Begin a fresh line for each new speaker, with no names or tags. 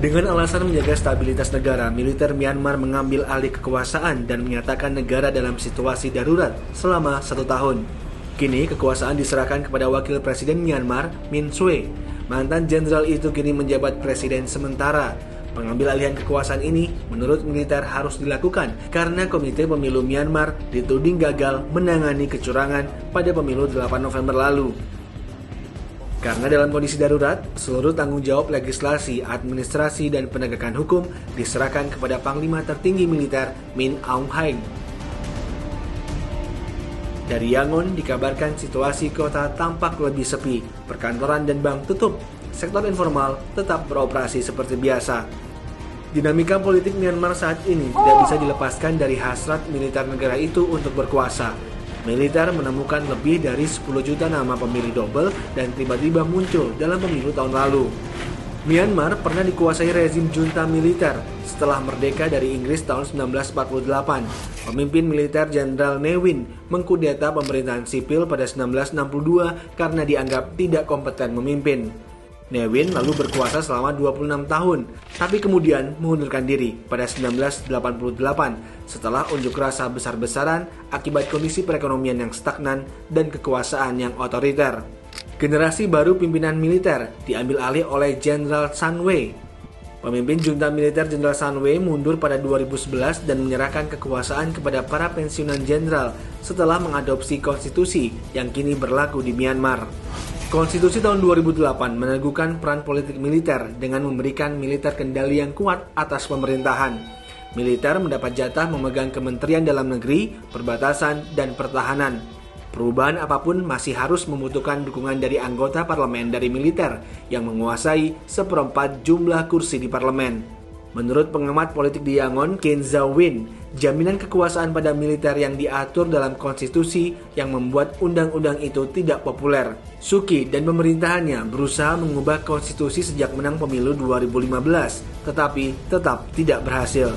Dengan alasan menjaga stabilitas negara, militer Myanmar mengambil alih kekuasaan dan menyatakan negara dalam situasi darurat selama 1 tahun. Kini kekuasaan diserahkan kepada Wakil Presiden Myanmar, Min Aung. Mantan jenderal itu kini menjabat presiden sementara. Pengambil alihan kekuasaan ini menurut militer harus dilakukan karena Komite Pemilu Myanmar dituding gagal menangani kecurangan pada pemilu 8 November lalu. Karena dalam kondisi darurat, seluruh tanggung jawab legislasi, administrasi, dan penegakan hukum diserahkan kepada Panglima Tertinggi Militer Min Aung Hlaing. Dari Yangon dikabarkan situasi kota tampak lebih sepi, perkantoran dan bank tutup, sektor informal tetap beroperasi seperti biasa. Dinamika politik Myanmar saat ini tidak bisa dilepaskan dari hasrat militer negara itu untuk berkuasa. Militer menemukan lebih dari 10 juta nama pemilih double dan tiba-tiba muncul dalam pemilu tahun lalu. Myanmar pernah dikuasai rezim junta militer setelah merdeka dari Inggris tahun 1948. Pemimpin militer Jenderal Ne Win mengkudeta pemerintahan sipil pada 1962 karena dianggap tidak kompeten memimpin. Ne Win lalu berkuasa selama 26 tahun, tapi kemudian mengundurkan diri pada 1988 setelah unjuk rasa besar-besaran akibat kondisi perekonomian yang stagnan dan kekuasaan yang otoriter. Generasi baru pimpinan militer diambil alih oleh Jenderal Sun Wei. Pemimpin junta militer Jenderal Sun Wei mundur pada 2011 dan menyerahkan kekuasaan kepada para pensiunan jenderal setelah mengadopsi konstitusi yang kini berlaku di Myanmar. Konstitusi tahun 2008 meneguhkan peran politik militer dengan memberikan militer kendali yang kuat atas pemerintahan. Militer mendapat jatah memegang kementerian dalam negeri, perbatasan, dan pertahanan. Perubahan apapun masih harus membutuhkan dukungan dari anggota parlemen dari militer yang menguasai 1/4 jumlah kursi di parlemen. Menurut pengamat politik di Yangon, Ken Zawin, jaminan kekuasaan pada militer yang diatur dalam konstitusi yang membuat undang-undang itu tidak populer. Suki dan pemerintahannya berusaha mengubah konstitusi sejak menang pemilu 2015, tetapi tetap tidak berhasil.